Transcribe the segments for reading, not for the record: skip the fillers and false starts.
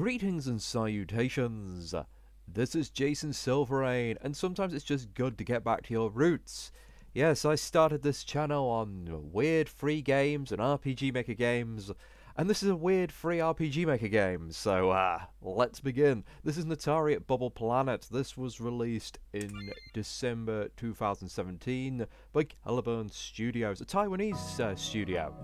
Greetings and salutations. This is Jason Silverain, and sometimes it's just good to get back to your roots. Yes, I started this channel on weird free games and RPG Maker games, and this is a weird free RPG Maker game, so let's begin. This is Natari at Bubble Planet. This was released in December 2017 by Caliburn Studios, a Taiwanese studio.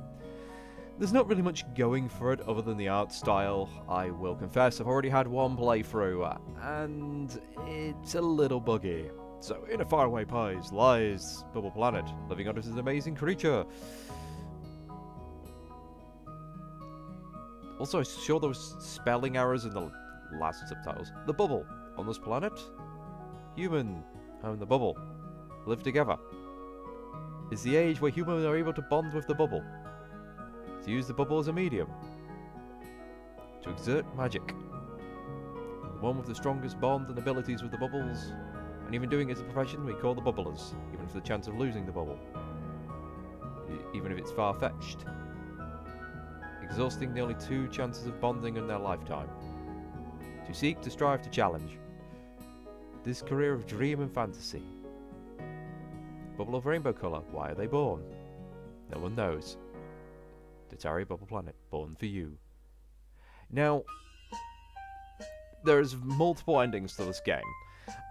There's not really much going for it other than the art style, I will confess. I've already had one playthrough, and it's a little buggy. So, in a faraway place lies Bubble Planet, living under this amazing creature. Also, I'm sure there was spelling errors in the last subtitles. The bubble. On this planet, human and the bubble live together. It's the age where humans are able to bond with the bubble. To use the bubble as a medium. To exert magic. The one with the strongest bond and abilities with the bubbles. And even doing it as a profession, we call the bubblers. Even for the chance of losing the bubble. Even if it's far-fetched. Exhausting the only 2 chances of bonding in their lifetime. To seek, to strive, to challenge. This career of dream and fantasy. Bubble of rainbow colour, why are they born? No one knows. Natari Bubble Planet, born for you. Now, there's multiple endings to this game.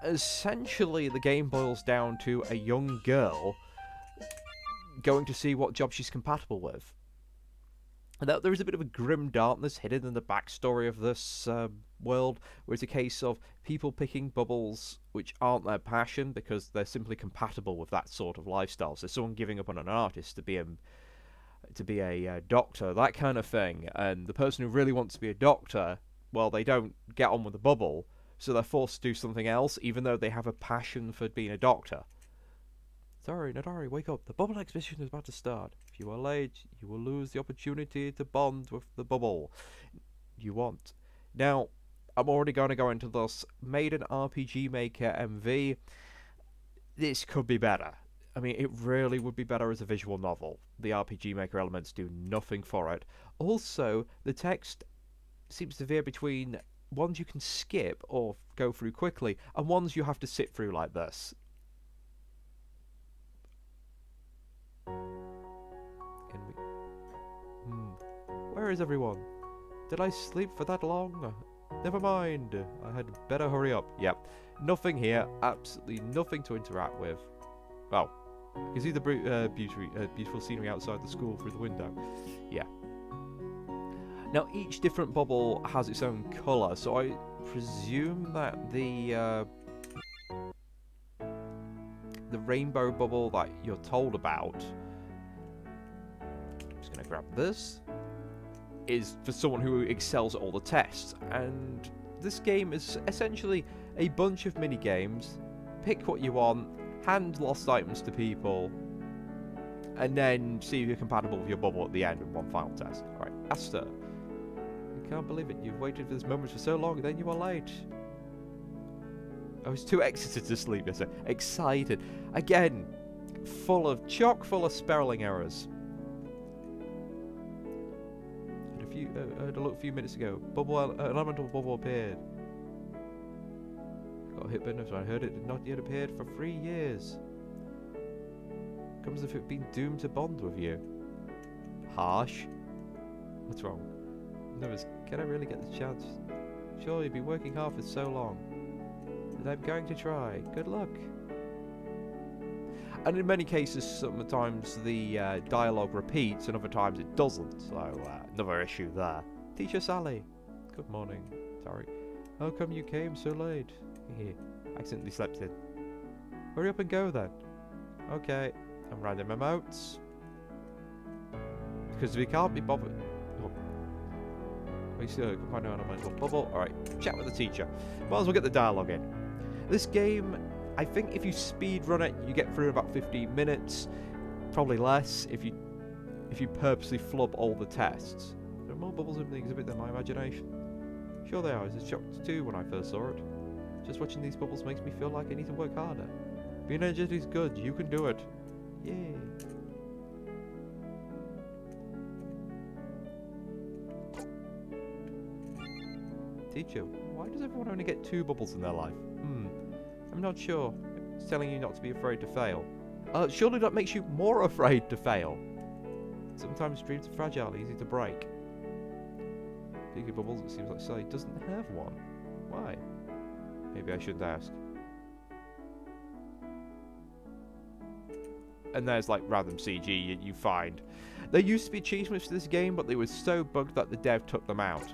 Essentially, the game boils down to a young girl going to see what job she's compatible with. Now, there is a bit of a grim darkness hidden in the backstory of this world, where it's a case of people picking bubbles which aren't their passion because they're simply compatible with that sort of lifestyle. So someone giving up on an artist to be a doctor, that kind of thing, and the person who really wants to be a doctor, well, they don't get on with the bubble, so they're forced to do something else, even though they have a passion for being a doctor. Sorry, Natari, wake up. The bubble exhibition is about to start. If you are late, you will lose the opportunity to bond with the bubble you want. Now, I'm already going to go into this. Made an RPG Maker MV. This could be better. I mean, it really would be better as a visual novel. The RPG Maker elements do nothing for it. Also, the text seems to veer between ones you can skip or go through quickly, and ones you have to sit through like this. Where is everyone? Did I sleep for that long? Never mind. I had better hurry up. Yep. Nothing here. Absolutely nothing to interact with. Well, you can see the beautiful scenery outside the school through the window. Yeah. Now, each different bubble has its own colour, so I presume that the rainbow bubble that you're told about, I'm just going to grab this, is for someone who excels at all the tests. And this game is essentially a bunch of mini-games. Pick what you want, hand lost items to people, and then see if you're compatible with your bubble at the end of one final test. Alright, Asta. I can't believe it. You've waited for this moment for so long, then you are late. I was too excited to sleep yesterday. Excited. Again, chock full of spelling errors. I had a look a few minutes ago. An elemental bubble appeared. Got hit by enough, so I heard it had not yet appeared for 3 years. Comes as if it had been doomed to bond with you. Harsh. What's wrong? Nervous. Can I really get the chance? Sure, you've been working hard for so long. But I'm going to try. Good luck. And in many cases, sometimes the dialogue repeats, and other times it doesn't. So, another issue there. Teacher Sally. Good morning. Sorry. How come you came so late? Accidentally slept in. Hurry up and go then. Okay. I'm writing my notes. Because we can't be bothered. Oh. We still can find out elemental bubble. Alright. Chat with the teacher. Might as well get the dialogue in. This game, I think if you speed run it, you get through in about 15 minutes. Probably less if you purposely flub all the tests. There are more bubbles in the exhibit than my imagination. Sure they are. I was shocked too when I first saw it. Just watching these bubbles makes me feel like I need to work harder. Being energetic is good. You can do it. Yay. Teacher, why does everyone only get 2 bubbles in their life? I'm not sure. It's telling you not to be afraid to fail. Surely that makes you more afraid to fail. Sometimes dreams are fragile, easy to break. Speaking of bubbles, it seems like Sally doesn't have one. Why? Maybe I shouldn't ask. And there's like random CG you find. There used to be achievements for this game, but they were so bugged that the dev took them out.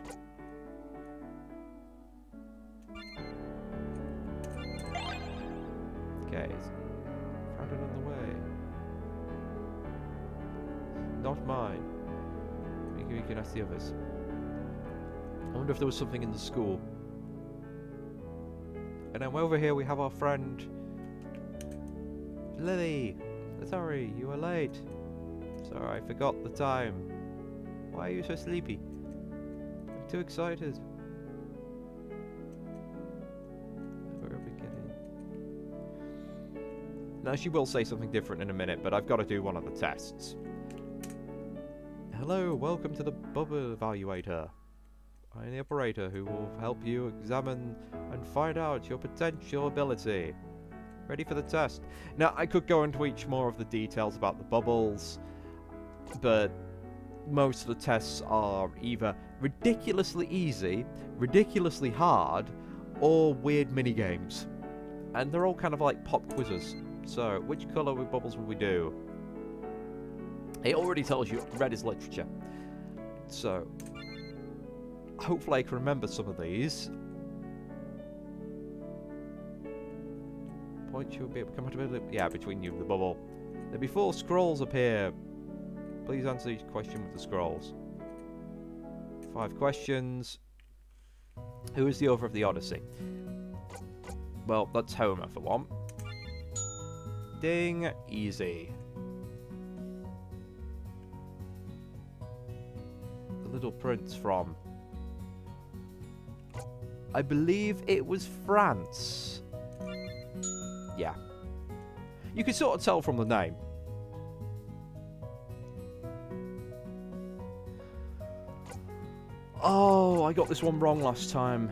Okay, found it on the way. Not mine. Maybe we can ask the others. I wonder if there was something in the school. And then over here we have our friend Lily. Sorry, you were late. Sorry, I forgot the time. Why are you so sleepy? I'm too excited. Where are we getting? Now she will say something different in a minute, but I've got to do one of the tests. Hello, welcome to the Bubble Evaluator. I'm the operator who will help you examine and find out your potential ability. Ready for the test. Now, I could go into each more of the details about the bubbles, but most of the tests are either ridiculously easy, ridiculously hard, or weird minigames. And they're all kind of like pop quizzes. So, which colour with bubbles will we do? It already tells you red is literature. So, hopefully I can remember some of these. Point you will be able to come out between you and the bubble. There'll be 4 scrolls appear. Please answer each question with the scrolls. 5 questions. Who is the author of the Odyssey? Well, that's Homer for one. Ding, easy. The Little Prince from... I believe it was France. Yeah. You can sort of tell from the name. Oh, I got this one wrong last time.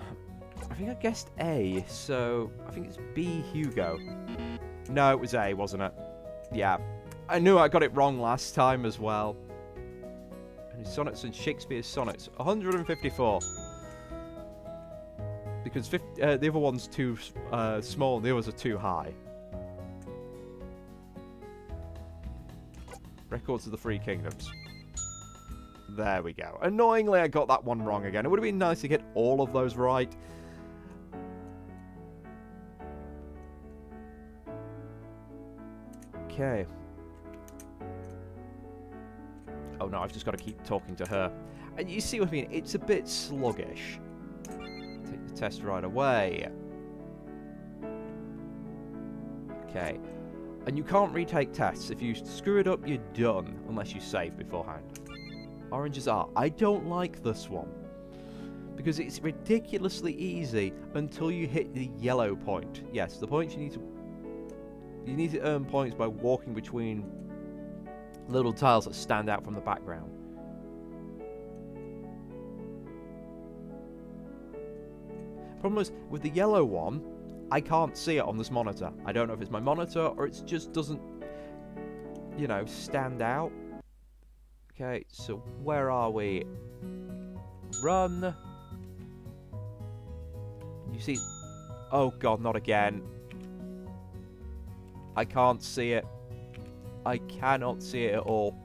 I think I guessed A, so I think it's B, Hugo. No, it was A, wasn't it? Yeah. I knew I got it wrong last time as well. And his sonnets and Shakespeare's sonnets. 154. Because the other one's too small and the others are too high. Records of the Three Kingdoms. There we go. Annoyingly, I got that one wrong again. It would have been nice to get all of those right. Okay. Oh no, I've just got to keep talking to her. And you see what I mean? It's a bit sluggish. Take the test right away. Okay. And you can't retake tests. If you screw it up, you're done. Unless you save beforehand. Oranges are. I don't like this one. Because it's ridiculously easy until you hit the yellow point. Yes, the point you need to earn points by walking between little tiles that stand out from the background. Problem is, with the yellow one, I can't see it on this monitor. I don't know if it's my monitor or it just doesn't, you know, stand out. Okay, so where are we? Run. You see... Oh god, not again. I can't see it. I cannot see it at all.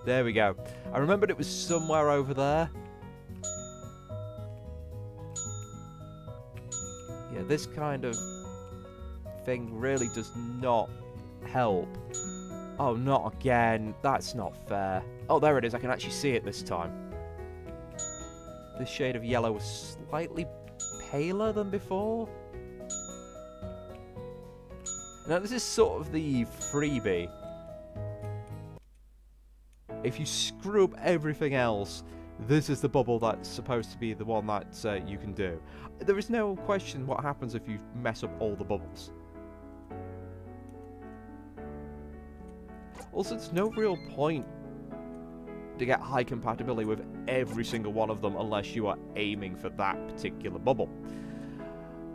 There we go. I remembered it was somewhere over there. Yeah, this kind of thing really does not help. Oh, not again. That's not fair. Oh, there it is. I can actually see it this time. This shade of yellow was slightly paler than before. Now, this is sort of the freebie. If you screw up everything else, this is the bubble that's supposed to be the one that you can do. There is no question what happens if you mess up all the bubbles. Also, there's no real point to get high compatibility with every single one of them unless you are aiming for that particular bubble.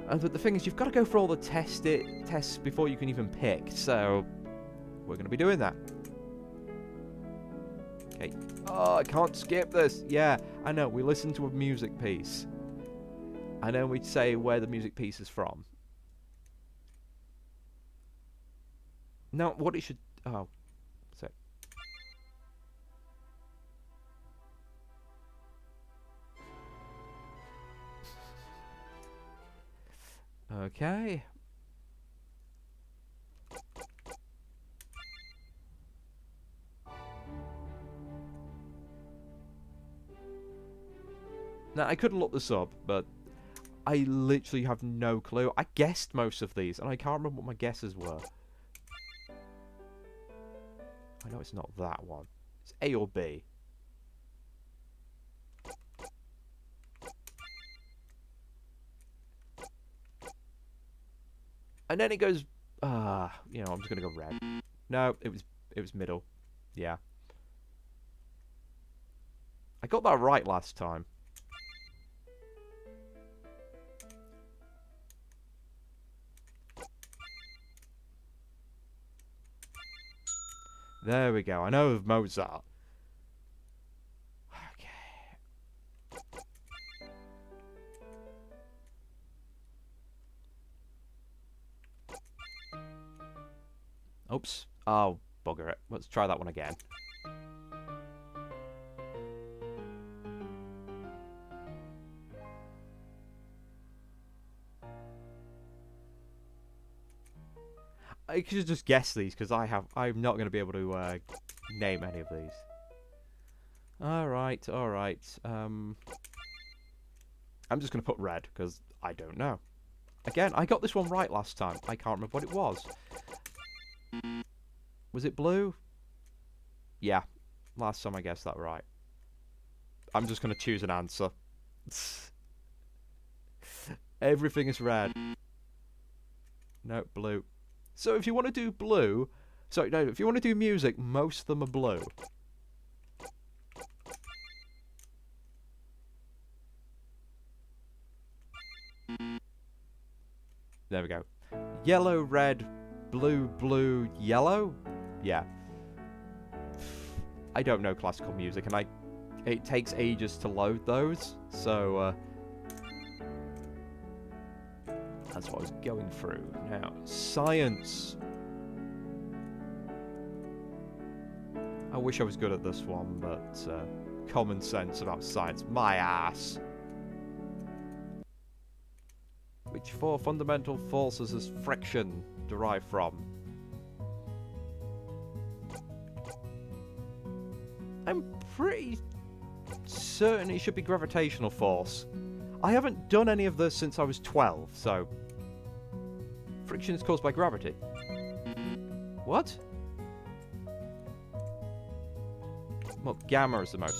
But the thing is, you've got to go through all the tests before you can even pick, so we're going to be doing that. Okay. Oh, I can't skip this. Yeah, I know. We listen to a music piece. And then we say where the music piece is from. Now, what it should... Oh. So. Okay. Now, I could look this up, but I literally have no clue. I guessed most of these, and I can't remember what my guesses were. I know it's not that one. It's A or B. And then it goes, you know, I'm just gonna go red. No, it was middle. Yeah. I got that right last time. There we go. I know of Mozart. Okay. Oops. Oh, bugger it. Let's try that one again. I could just guess these because I'm not going to be able to name any of these. All right. I'm just going to put red because I don't know. Again, I got this one right last time. I can't remember what it was. Was it blue? Yeah. Last time I guessed that right. I'm just going to choose an answer. Everything is red. No, blue. So if you want to do blue... Sorry, no, if you want to do music, most of them are blue. There we go. Yellow, red, blue, blue, yellow? Yeah. I don't know classical music, and it takes ages to load those, so... that's what I was going through. Now, science. I wish I was good at this one, but common sense about science. My ass. Which four fundamental forces is friction derived from? I'm pretty certain it should be gravitational force. I haven't done any of this since I was 12, so... Friction is caused by gravity. What? Well, gamma is the most...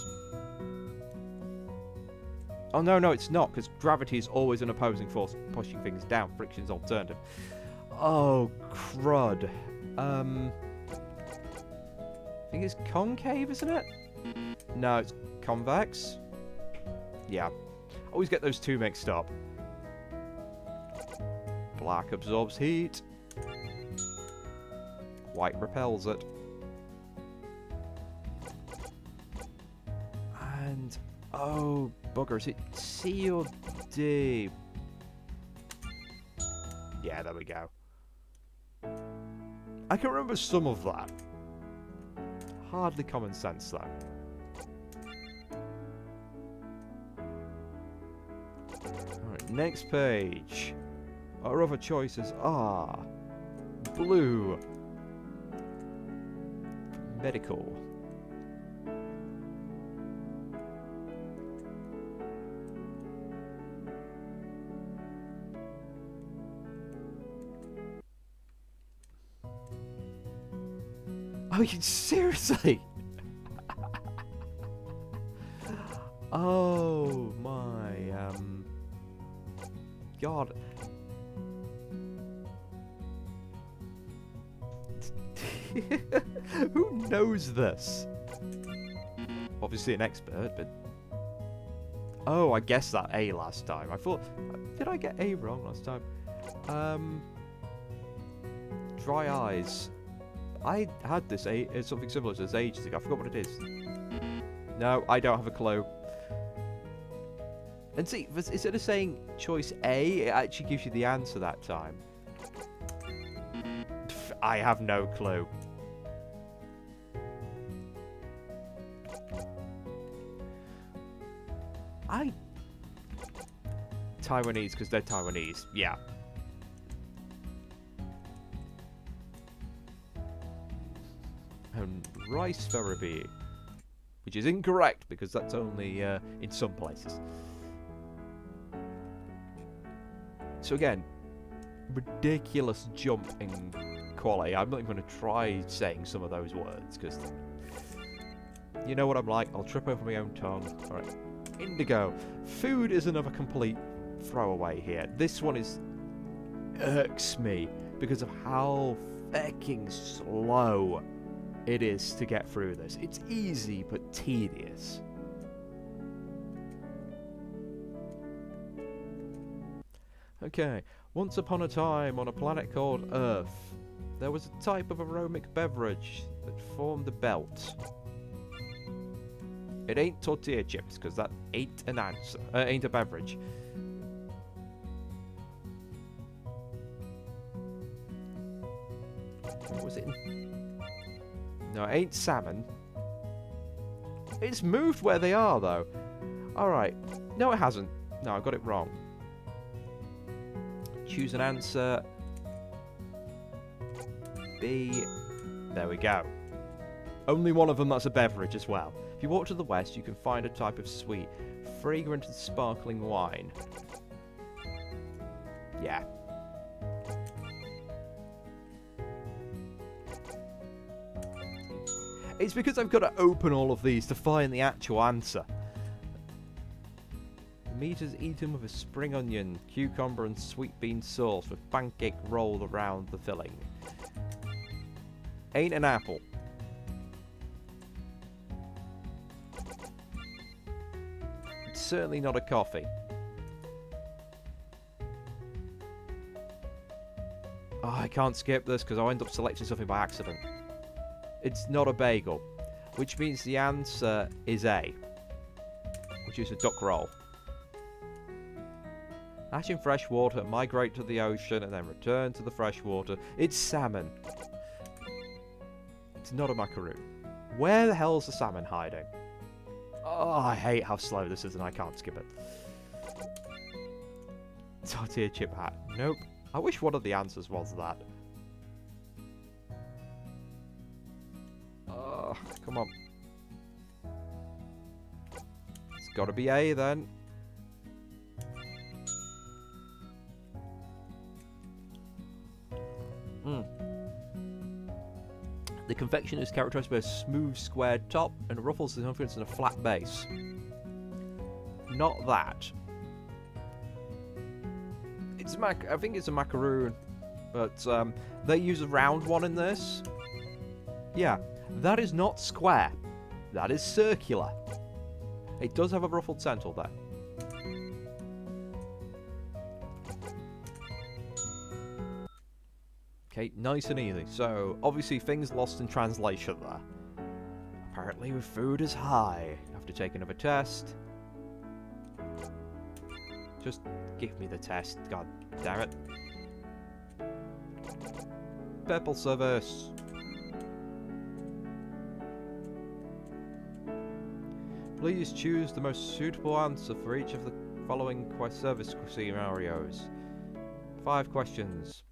Oh, no, it's not, because gravity is always an opposing force pushing things down. Friction is alternative. Oh, crud. I think it's concave, isn't it? No, it's convex. Yeah. Always get those two mixed up. Black absorbs heat. White repels it. And... oh, bugger. Is it C or D? Yeah, there we go. I can remember some of that. Hardly common sense, though. Alright, next page. Our other choices are... blue. Medical. Oh, you seriously? Oh my, God. Who knows this? obviously an expert, but... Oh, I guessed that A last time. I thought... Did I get A wrong last time? Dry eyes. I had this something similar to this ages ago. I forgot what it is. No, I don't have a clue. And see, instead of saying choice A, it actually gives you the answer that time. I have no clue. Taiwanese, because they're Taiwanese. Yeah. And rice therapy, which is incorrect because that's only in some places. So again, ridiculous jump in quality. I'm not even going to try saying some of those words because you know what I'm like. I'll trip over my own tongue. All right, indigo. Food is another complete throwaway here. This one irks me because of how fucking slow it is to get through this. It's easy but tedious. Okay, once upon a time on a planet called Earth, there was a type of aromatic beverage that formed the belt. It ain't tortilla chips, because that ain't an answer. Ain't a beverage. What was it? No, it ain't salmon. It's moved where they are, though. Alright. No, it hasn't. No, I got it wrong. Choose an answer. B. There we go. Only one of them that's a beverage as well. If you walk to the west, you can find a type of sweet, fragrant and sparkling wine. Yeah. It's because I've got to open all of these to find the actual answer. The meat is eaten with a spring onion, cucumber and sweet bean sauce with pancake rolled around the filling. Ain't an apple. It's certainly not a coffee. Oh, I can't skip this because I'll end up selecting something by accident. It's not a bagel, which means the answer is A, which is a duck roll. Hatch in fresh water, migrate to the ocean, and then return to the fresh water. It's salmon. It's not a macaroon. Where the hell's the salmon hiding? Oh, I hate how slow this is and I can't skip it. Tortilla chip hat. Nope. I wish one of the answers was that. Come on. It's gotta be A then. The confection is characterized by a smooth squared top and ruffles the circumference in a flat base. Not that. It's I think it's a macaroon, but they use a round one in this. Yeah. That is not square. That is circular. It does have a ruffled centre there. Okay, nice and easy. So, obviously things lost in translation there. Apparently with food is high. You have to take another test. Just give me the test. God damn it. Purple service. Please choose the most suitable answer for each of the following service scenarios. 5 questions.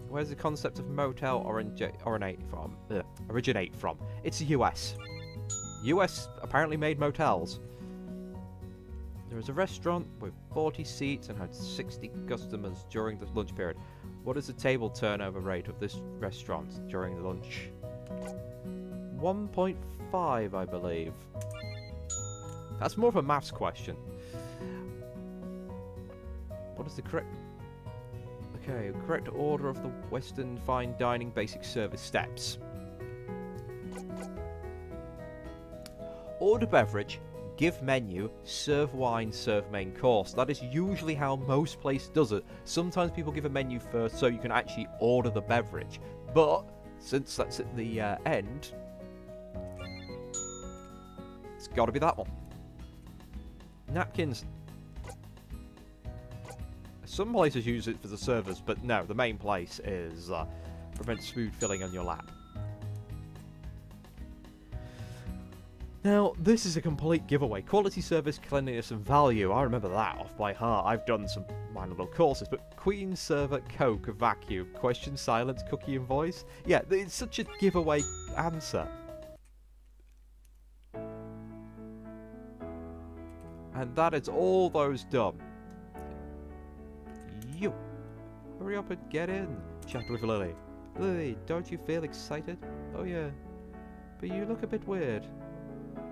Where's the concept of motel originate from? It's the US. US apparently made motels. There is a restaurant with 40 seats and had 60 customers during the lunch period. What is the table turnover rate of this restaurant during the lunch? 1.5, I believe. That's more of a maths question. What is the correct... Okay, correct order of the Western Fine Dining Basic Service steps. order beverage, give menu, serve wine, serve main course. That is usually how most places does it. Sometimes people give a menu first so you can actually order the beverage. But since that's at the end, it's got to be that one. Napkins. Some places use it for the servers, but no, the main place is prevents food filling on your lap. Now, this is a complete giveaway. Quality service, cleanliness, and value. I remember that off by heart. I've done some minor little courses, but Queen, Server, Coke, Vacuum, Question, Silence, Cookie, and Voice. Yeah, it's such a giveaway answer. And that is all those done. You. Hurry up and get in. Chat with Lily. Lily, don't you feel excited? Oh yeah. But you look a bit weird.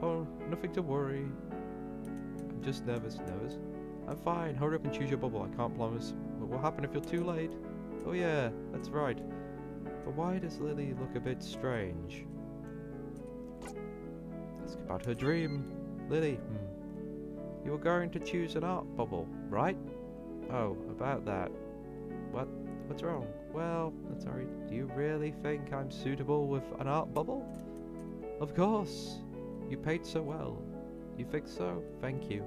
Oh, nothing to worry. I'm just nervous. I'm fine. Hurry up and choose your bubble. I can't promise what will happen if you're too late. Oh yeah, that's right. But why does Lily look a bit strange? Ask about her dream. Lily, you were going to choose an art bubble, right? Oh, about that. What's wrong? Well, that's alright. Do you really think I'm suitable with an art bubble? Of course. You paid so well. You think so? Thank you.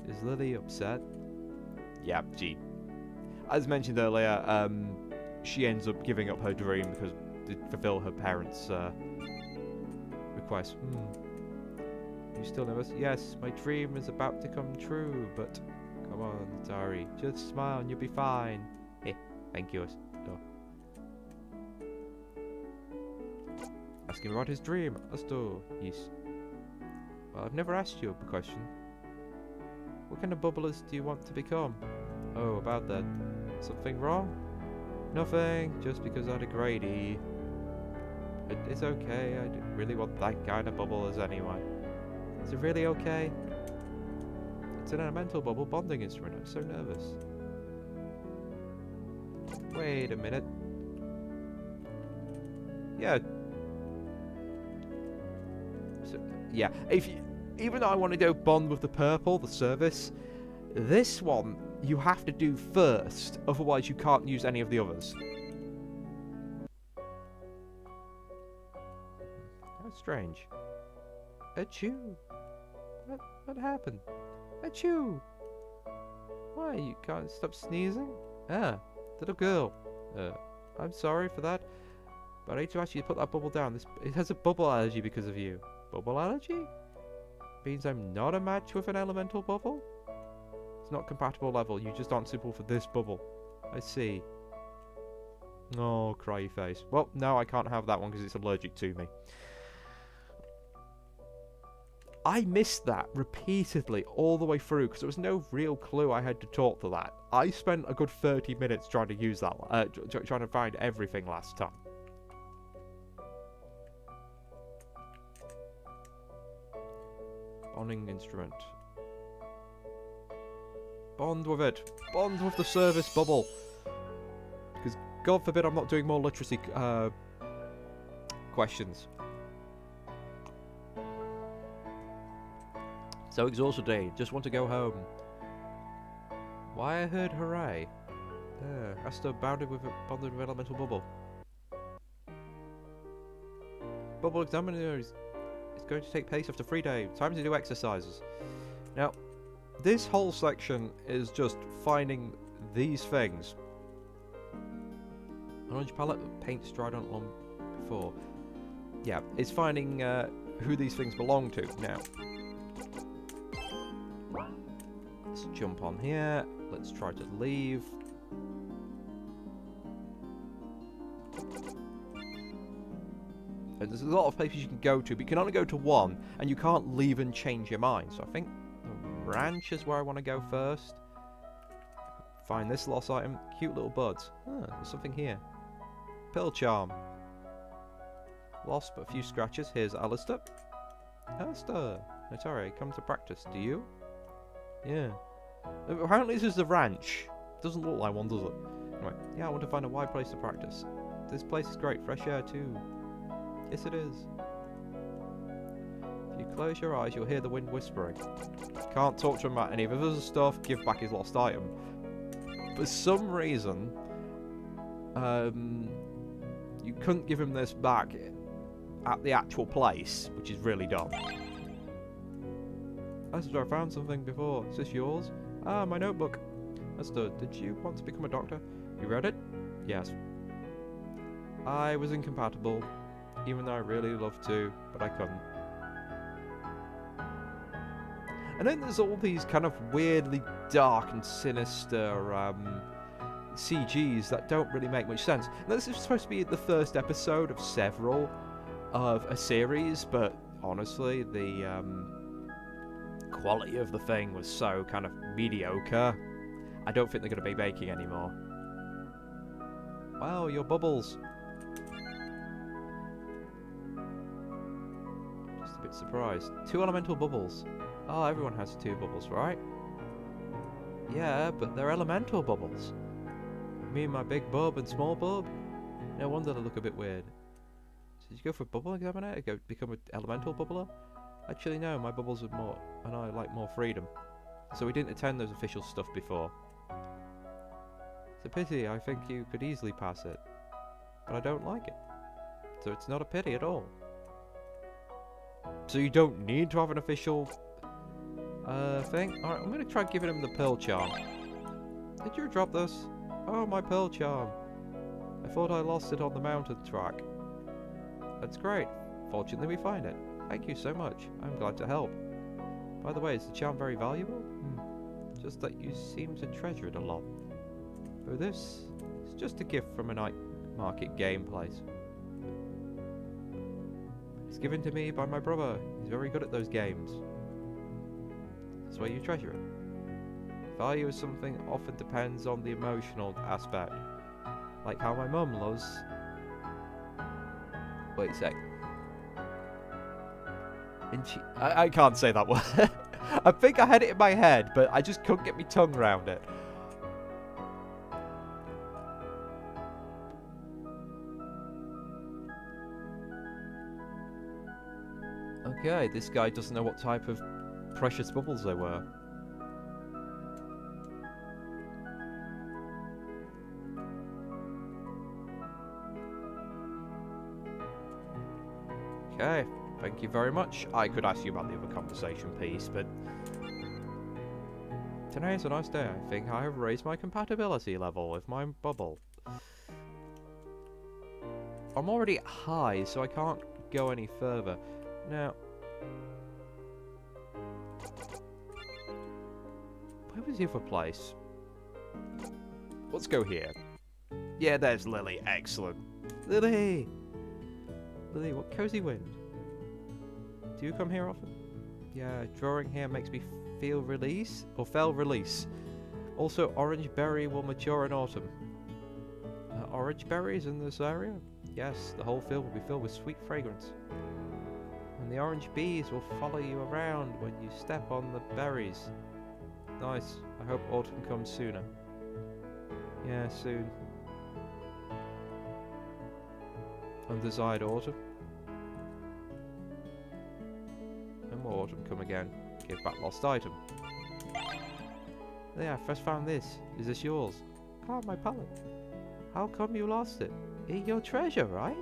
Is Lily upset? Yeah, as mentioned earlier, she ends up giving up her dream because to fulfill her parents' request. You still nervous? Yes, my dream is about to come true, but come on, Natari, just smile and you'll be fine. Hey, thank you. Oh. Ask him about his dream. Asto, yes. Well, I've never asked you a question. What kind of bubblers do you want to become? Oh, about that. Something wrong? Nothing, just because I had a grade E. It's okay, I didn't really want that kind of bubblers anyway. Is it really okay? It's an elemental bubble bonding instrument. I'm so nervous. Wait a minute. Yeah. So, yeah, even though I want to go bond with the purple, the service, this one you have to do first, otherwise you can't use any of the others. How strange. Achoo! What happened? Achoo! Why, you can't stop sneezing? Ah, little girl. I'm sorry for that, but I need to ask you to put that bubble down. It has a bubble allergy because of you. Bubble allergy? Means I'm not a match with an elemental bubble? It's not compatible level, you just aren't suitable for this bubble. I see. Oh, cryy face. Well, no, I can't have that one because it's allergic to me. I missed that repeatedly all the way through because there was no real clue I had to talk to that. I spent a good 30 minutes trying to use that, trying to find everything last time. Bonding instrument. Bond with it. Bond with the service bubble. Because God forbid I'm not doing more literacy questions. So exhausted today, just want to go home. Why I heard hooray. Asta bonded with elemental bubble. Bubble examiner is going to take place after 3 days. Time to do exercises. Now, this whole section is just finding these things. Orange palette, paint's dried on long before. Yeah, it's finding who these things belong to. Now, let's jump on here. Let's try to leave. And there's a lot of places you can go to, but you can only go to one, and you can't leave and change your mind. So I think the ranch is where I want to go first. Find this lost item. Cute little buds. Ah, there's something here. Pill charm. Lost but a few scratches. Here's Alistair. Alistair! Natari, come to practice. Do you? Yeah. Apparently this is the ranch. Doesn't look like one, does it? Anyway, yeah, I want to find a wide place to practice. This place is great. Fresh air too. Yes, it is. If If you close your eyes, you'll hear the wind whispering. Can't talk to him about any of his other stuff. Give back his lost item. For some reason, you couldn't give him this back at the actual place, which is really dumb. Esther, I found something before. Is this yours? Ah, my notebook. Esther, did you want to become a doctor? You read it? Yes. I was incompatible, even though I really loved to, but I couldn't. And then there's all these kind of weirdly dark and sinister CGs that don't really make much sense. Now, this is supposed to be the first episode of several of a series, but honestly, the quality of the thing was so kind of mediocre. I don't think they're going to be making anymore. Wow, your bubbles. Just a bit surprised. 2 elemental bubbles. Oh, everyone has 2 bubbles, right? Yeah, but they're elemental bubbles. Me and my big bub and small bub? No wonder they look a bit weird. So did you go for bubble examiner? Go become an elemental bubbler? Actually, no, my bubbles are more, and I like more freedom. So we didn't attend those official stuff before. It's a pity, I think you could easily pass it. But I don't like it. So it's not a pity at all. So you don't need to have an official thing? Alright, I'm gonna try giving him the pearl charm. Did you drop this? Oh, my pearl charm. I thought I lost it on the mountain track. That's great. Fortunately, we find it. Thank you so much. I'm glad to help. By the way, is the charm very valuable? Just that you seem to treasure it a lot. Oh, this is just a gift from a night market game place. It's given to me by my brother. He's very good at those games. That's why you treasure it. Value of something often depends on the emotional aspect. Like how my mum loves... Wait a sec. And she... I can't say that word. I think I had it in my head, but I just couldn't get my tongue around it. Okay, this guy doesn't know what type of precious bubbles they were. Okay, thank you very much. I could ask you about the other conversation piece, but... Today is a nice day. I think I have raised my compatibility level with my bubble. I'm already high, so I can't go any further. Now... Where was the other place? Let's go here. Yeah, there's Lily. Excellent. Lily! Lily, what cozy wind. Do you come here often? Yeah, drawing here makes me feel release, or fell release. Also, orange berry will mature in autumn. Orange berries in this area? Yes, the whole field will be filled with sweet fragrance. And the orange bees will follow you around when you step on the berries. Nice. I hope autumn comes sooner. Yeah, soon. Undesired autumn. And more autumn come again. Give back lost item. There, I first found this. Is this yours? Ah, my palette. How come you lost it? It's your treasure, right?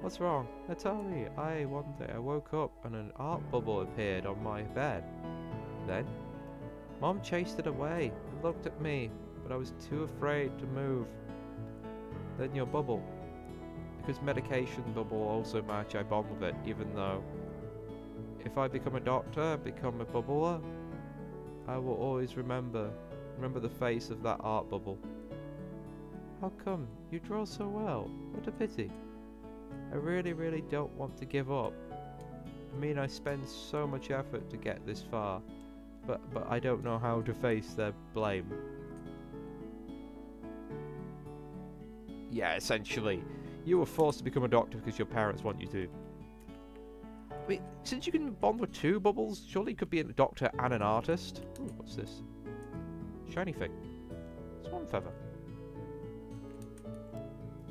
What's wrong? Natari, one day I woke up and an art bubble appeared on my bed. Then, Mom chased it away and looked at me, but I was too afraid to move. Then your bubble. Because medication bubble also match, I bond with it, even though if I become a doctor, become a bubbler, I will always remember the face of that art bubble. How come? You draw so well. What a pity. I really, really don't want to give up. I mean, I spend so much effort to get this far, but I don't know how to face their blame. Yeah, essentially. You were forced to become a doctor because your parents want you to. I mean, since you can bond with 2 bubbles, surely you could be a doctor and an artist. Ooh, what's this? Shiny thing. Swan feather.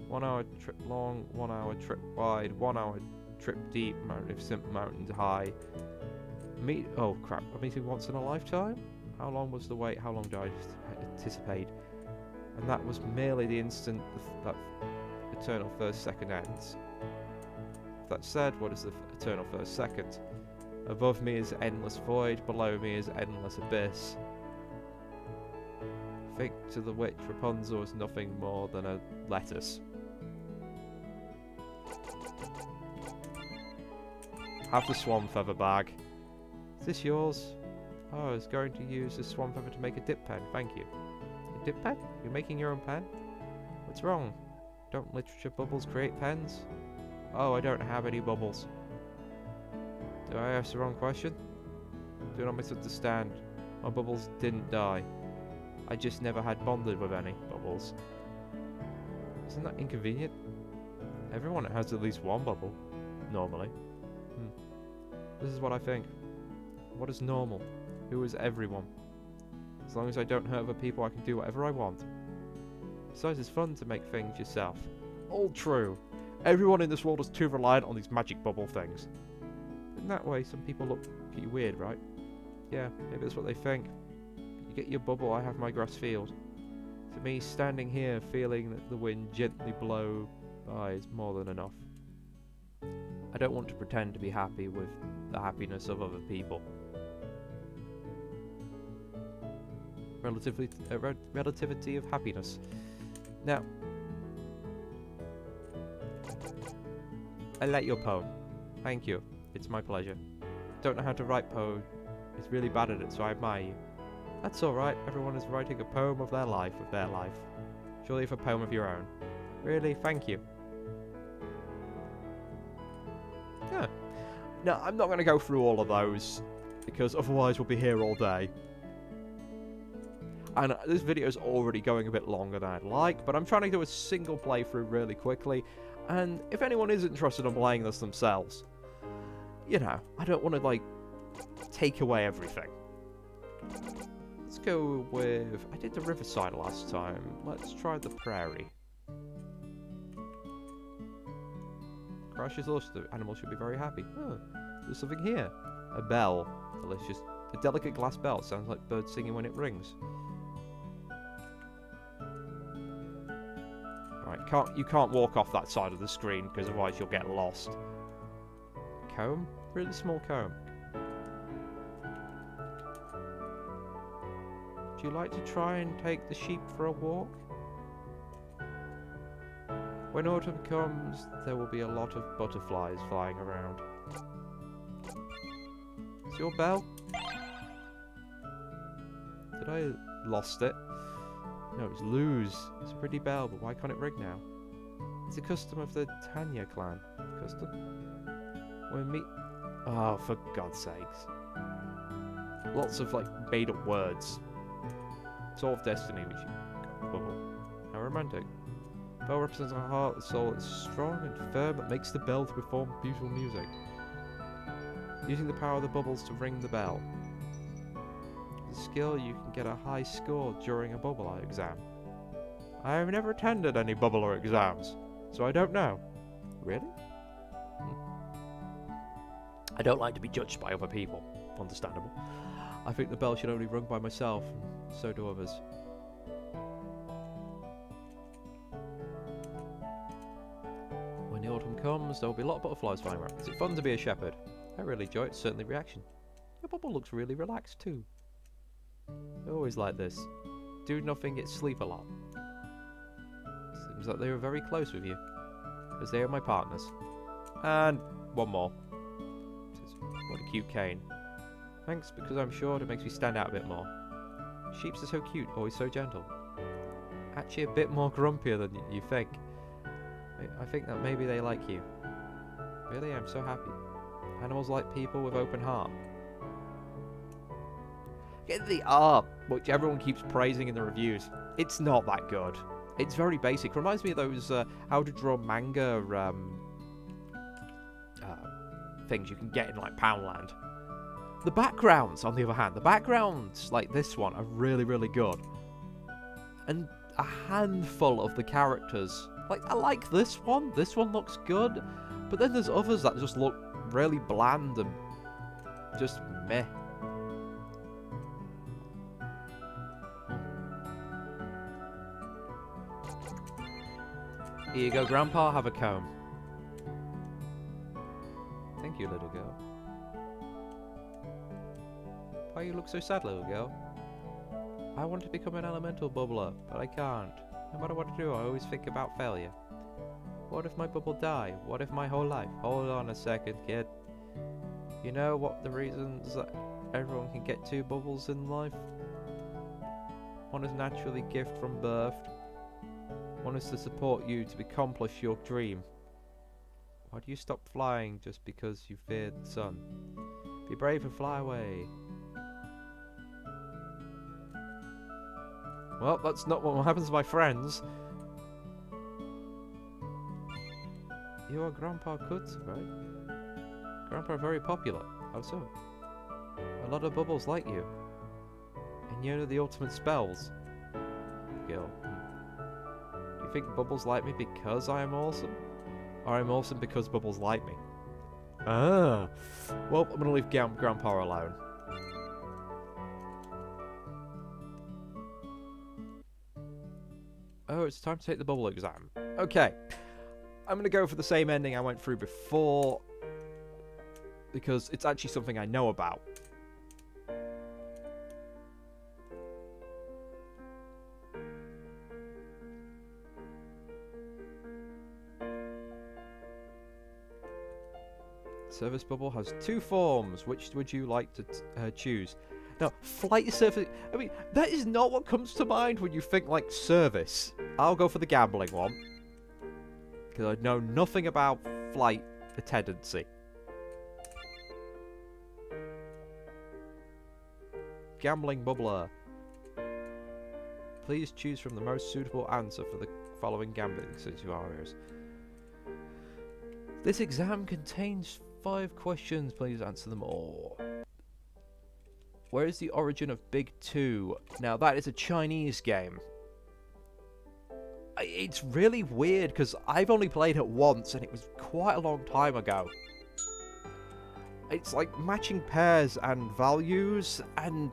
1 hour trip long, 1 hour trip wide, 1 hour trip deep, magnificent mountains high. Oh crap, a meeting once in a lifetime? How long was the wait? How long did I anticipate? And that was merely the instant that eternal first second ends. That said, what is the eternal first second? Above me is endless void, below me is endless abyss. Think to the witch Rapunzel is nothing more than a lettuce. Have the swan feather bag. Is this yours? Oh, I was going to use the swan feather to make a dip pen, thank you. A dip pen? You're making your own pen? What's wrong? Don't literature bubbles create pens? Oh, I don't have any bubbles. Did I ask the wrong question? Do not misunderstand. My bubbles didn't die. I just never had bonded with any bubbles. Isn't that inconvenient? Everyone has at least one bubble. Normally. This is what I think. What is normal? Who is everyone? As long as I don't hurt other people, I can do whatever I want. Besides, it's fun to make things yourself. All true. Everyone in this world is too reliant on these magic bubble things. In that way, some people look at you weird, right? Yeah, maybe that's what they think. You get your bubble, I have my grass field. To me, standing here, feeling that the wind gently blow by is more than enough. I don't want to pretend to be happy with the happiness of other people. Relativity of happiness. Now, I like your poem. Thank you. It's my pleasure. Don't know how to write poem. It's really bad at it, so I admire you. That's alright. Everyone is writing a poem of their life Surely if a poem of your own. Really? Thank you. Yeah. No, I'm not going to go through all of those, because otherwise we'll be here all day. And this video is already going a bit longer than I'd like, but I'm trying to do a single playthrough really quickly, and if anyone is interested in playing this themselves, you know, I don't want to, like, take away everything. Let's go with... I did the riverside last time. Let's try the prairie. Crash is lost. The animals should be very happy. Oh, there's something here. A bell. Delicious. A delicate glass bell. Sounds like birds singing when it rings. Right, you can't walk off that side of the screen because otherwise you'll get lost. Comb? Really small comb. Would you like to try and take the sheep for a walk? When autumn comes, there will be a lot of butterflies flying around. Is your bell? Did I lost it? No, it's lose. It's a pretty bell, but why can't it ring now? It's a custom of the Tanya clan. Custom? When meet... Oh, for God's sakes. Lots of, like, made-up words. Soul of destiny, which you... Bubble. How romantic. Bell represents our heart, the soul is strong and firm that makes the bell to perform beautiful music. Using the power of the bubbles to ring the bell. With a skill, you can get a high score during a bubbler exam. I have never attended any bubbler exams, so I don't know. Really? I don't like to be judged by other people. Understandable. I think the bell should only be rung by myself, and so do others. When the autumn comes, there will be a lot of butterflies flying around. Is it fun to be a shepherd? I really enjoy it, certainly reaction. Your bubble looks really relaxed too. They're always like this. Do nothing, yet sleep a lot. Seems like they were very close with you, as they are my partners. And one more. What a cute cane. Thanks, because I'm short, it makes me stand out a bit more. Sheeps are so cute, always so gentle. Actually a bit more grumpier than you think. I think that maybe they like you. Really, I'm so happy. Animals like people with open heart. Get the art, which everyone keeps praising in the reviews. It's not that good. It's very basic. Reminds me of those how to draw manga things you can get in like Poundland. The backgrounds, on the other hand, the backgrounds like this one are really, really good. And a handful of the characters, like I like this one looks good, But then there's others that just look really bland and just meh. Here you go, Grandpa, have a comb. Thank you, little girl. Why you look so sad, little girl? I want to become an elemental bubbler, but I can't. No matter what I do, I always think about failure. What if my bubble die? What if my whole life? Hold on a second, kid. You know what the reasons that everyone can get 2 bubbles in life? One is naturally gift from birth. One is to support you to accomplish your dream. Why do you stop flying just because you fear the sun? Be brave and fly away. Well, that's not what happens to my friends. You are Grandpa Kutz, right? Grandpa very popular. How so? A lot of bubbles like you. And you know the ultimate spells. Girl. Do you think bubbles like me because I am awesome? Or I'm awesome because bubbles like me? Ah. Well, I'm gonna leave Grandpa alone. Oh, it's time to take the bubble exam. Okay. I'm going to go for the same ending I went through before, because it's actually something I know about. Surface bubble has 2 forms. Which would you like to choose? Now, flight surface... I mean, that is not what comes to mind when you think, like, service. I'll go for the gambling one. Because I know nothing about flight attendancy. Gambling bubbler. Please choose from the most suitable answer for the following gambling scenarios. This exam contains 5 questions. Please answer them all. Where is the origin of Big 2? Now, that is a Chinese game. It's really weird because I've only played it once and it was quite a long time ago. It's like matching pairs and values, and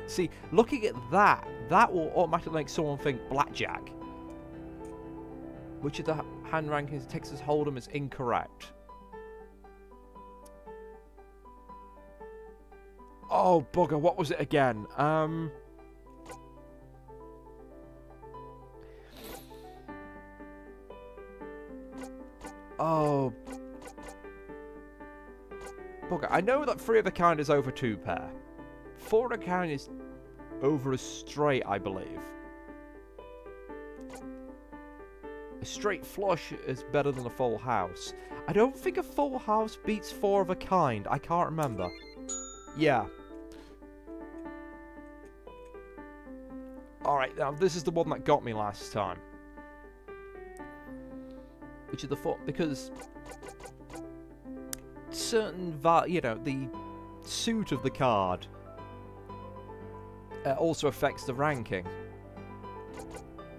see, looking at that will automatically make someone think blackjack. Which of the hand rankings Texas Hold'em is incorrect? Oh bugger, what was it again? Oh bugger, I know that 3 of a kind is over 2 pair. 4 of a kind is over a straight, I believe. A straight flush is better than a full house. I don't think a full house beats 4 of a kind. I can't remember. Yeah. Alright, now this is the one that got me last time. Which is the 4, because certain, you know, the suit of the card also affects the ranking.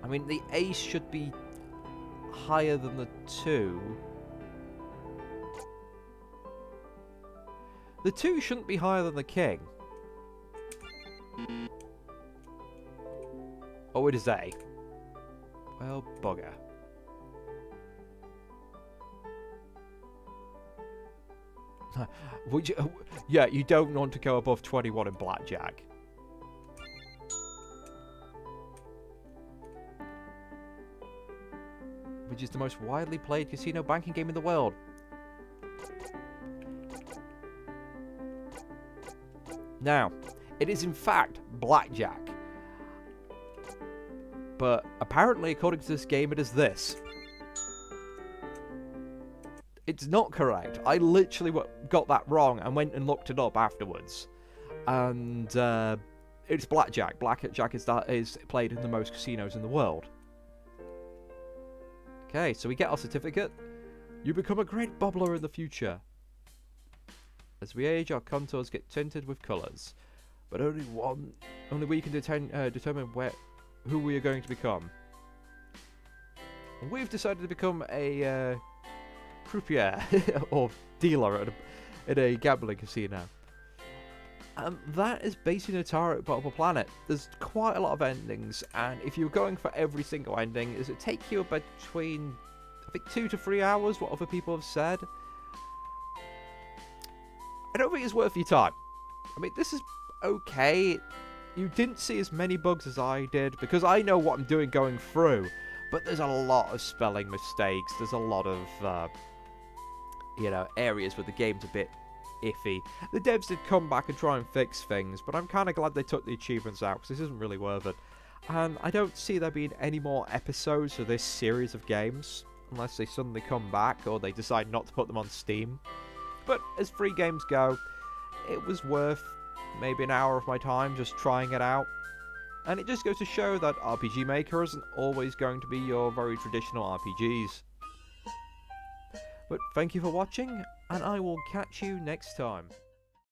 I mean, the ace should be higher than the 2. The 2 shouldn't be higher than the king. Oh, it is A. Well, bugger. Would you, yeah, you don't want to go above 21 in blackjack. Which is the most widely played casino banking game in the world. Now, it is in fact blackjack. But apparently, according to this game, it is this. It's not correct. I literally got that wrong and went and looked it up afterwards. And it's blackjack. Blackjack is played in the most casinos in the world. Okay, so we get our certificate. You become a great bubbler in the future. As we age, our contours get tinted with colours. But only we can determine who we are going to become. And we've decided to become a croupier or dealer at a gambling casino. That is basically Natari at Bottom Planet. There's quite a lot of endings, and if you're going for every single ending, does it take you between, I think, 2 to 3 hours, what other people have said? I don't think it's worth your time. I mean, this is okay. You didn't see as many bugs as I did, because I know what I'm doing going through, but there's a lot of spelling mistakes. There's a lot of, you know, areas where the game's a bit iffy. The devs did come back and try and fix things, but I'm kind of glad they took the achievements out, because this isn't really worth it. And I don't see there being any more episodes of this series of games, unless they suddenly come back, or they decide not to put them on Steam. But as free games go, it was worth maybe an hour of my time just trying it out. And it just goes to show that RPG Maker isn't always going to be your very traditional RPGs. But thank you for watching, and I will catch you next time.